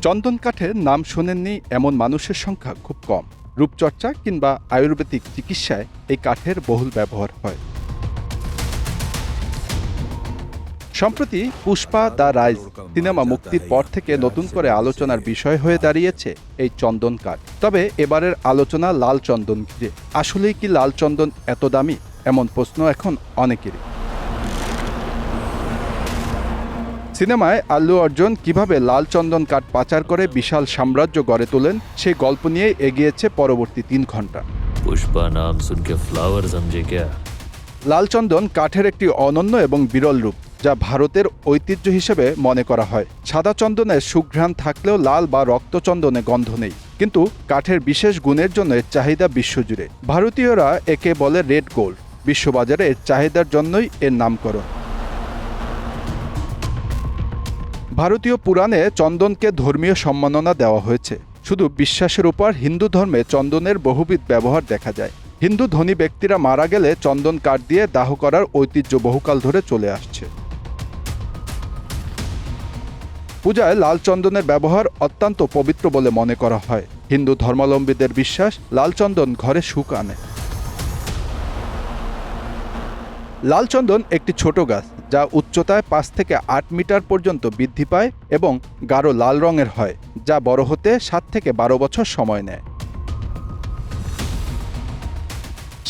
চন্দন কাঠের নাম শোনেননি এমন মানুষের সংখ্যা খুব কম। রূপচর্চা কিংবা আয়ুর্বেদিক চিকিৎসায় এই কাঠের বহুল ব্যবহার হয়। সম্প্রতি পুষ্পা দ্য রাইজ সিনেমা মুক্তির পর থেকে নতুন করে আলোচনার বিষয় হয়ে দাঁড়িয়েছে এই চন্দন কাঠ। তবে এবারের আলোচনা লাল চন্দন ঘিরে। আসলেই কি লাল চন্দন এত দামি? এমন প্রশ্ন এখন অনেকেরই। সিনেমায় আল্লু অর্জুন কিভাবে লাল চন্দন কাঠ পাচার করে বিশাল সাম্রাজ্য গড়ে তোলেন সেই গল্প নিয়ে এগিয়েছে পরবর্তী ৩ ঘন্টা। পুষ্পা নাম শুনকে ফ্লাওয়ার সমঝে ক্যা? লাল চন্দন কাঠের একটি অনন্য এবং বিরল রূপ, যা ভারতের ঐতিহ্য হিসেবে মনে করা হয়। সাদা চন্দনের সুঘ্রাণ থাকলেও লাল বা রক্তচন্দনে গন্ধ নেই, কিন্তু কাঠের বিশেষ গুণের জন্য এর চাহিদা বিশ্বজুড়ে। ভারতীয়রা একে বলে রেড গোল্ড। বিশ্ববাজারে এর চাহিদার জন্যই এর নামকরণ। ভারতীয় পুরাণে চন্দনকে ধর্মীয় সম্মাননা দেওয়া হয়েছে। শুধু বিশ্বাসের উপর হিন্দু ধর্মে চন্দনের বহুবিধ ব্যবহার দেখা যায়। হিন্দু ধনী ব্যক্তিরা মারা গেলে চন্দন কাঠ দিয়ে দাহ করার ঐতিহ্য বহুকাল ধরে চলে আসছে। পূজায় লাল চন্দনের ব্যবহার অত্যন্ত পবিত্র বলে মনে করা হয়। হিন্দু ধর্মাবলম্বীদের বিশ্বাস, লাল চন্দন ঘরে সুখ আনে। লাল চন্দন একটি ছোট গাছ, যা উচ্চতায় ৫ থেকে ৮ মিটার পর্যন্ত বৃদ্ধি পায় এবং গাঢ় লাল রঙের হয়, যা বড় হতে ৭ থেকে ১২ বছর সময় নেয়।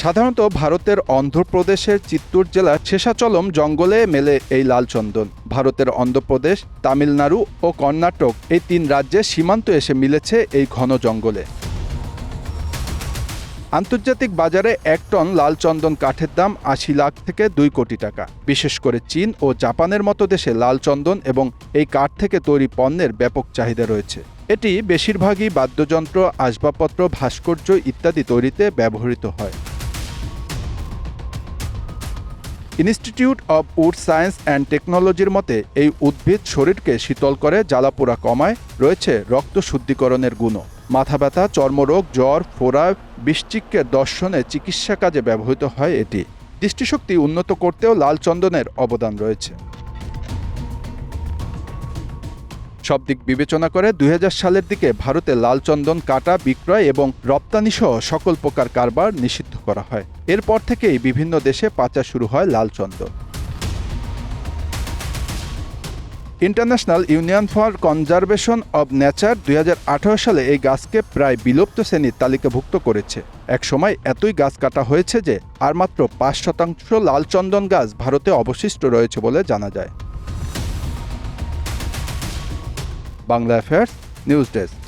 সাধারণত ভারতের অন্ধ্রপ্রদেশের চিত্তুর জেলার শেষাচলম জঙ্গলে মেলে এই লাল চন্দন। ভারতের অন্ধ্রপ্রদেশ, তামিলনাড়ু ও কর্ণাটক এই ৩ রাজ্যের সীমান্ত এসে মিলেছে এই ঘন জঙ্গলে। আন্তর্জাতিক বাজারে ১ টন লাল চন্দন কাঠের দাম ৮০ লাখ থেকে ২ কোটি টাকা। বিশেষ করে চীন ও জাপানের মতো দেশে লাল চন্দন এবং এই কাঠ থেকে তৈরি পণ্যের ব্যাপক চাহিদা রয়েছে। এটি বেশিরভাগই বাদ্যযন্ত্র, আসবাবপত্র, ভাস্কর্য ইত্যাদি তৈরিতে ব্যবহৃত হয়। Institute of wood science and টেকনোলজির মতে এই উদ্ভিদ শরীরকে শীতল করে, জ্বালাপোড়া কমায়, রয়েছে রক্ত শুদ্ধিকরণের গুণও। মাথা ব্যথা, চর্মরোগ, জ্বর, ফোড়া, বৃশ্চিকের দর্শনে চিকিৎসা কাজে ব্যবহৃত হয় এটি। দৃষ্টিশক্তি উন্নত করতেও লাল চন্দনের অবদান রয়েছে। সব দিক বিবেচনা করে ২০০০ সালের দিকে ভারতে লাল চন্দন কাটা, বিক্রয় এবং রপ্তানি সহ সকল প্রকার কারবার নিষিদ্ধ করা হয়। এরপর থেকেই বিভিন্ন দেশে পাচার শুরু হয় লাল চন্দন। International union for conservation of nature ২০১৮ সালে এই গাছকে প্রায় বিলুপ্ত শ্রেণীর তালিকাভুক্ত করেছে। একসময় এতই গাছ কাটা হয়েছে যে আর মাত্র ৫% লাল চন্দন গাছ ভারতে অবশিষ্ট রয়েছে বলে জানা যায়। Bangla affairs news desk.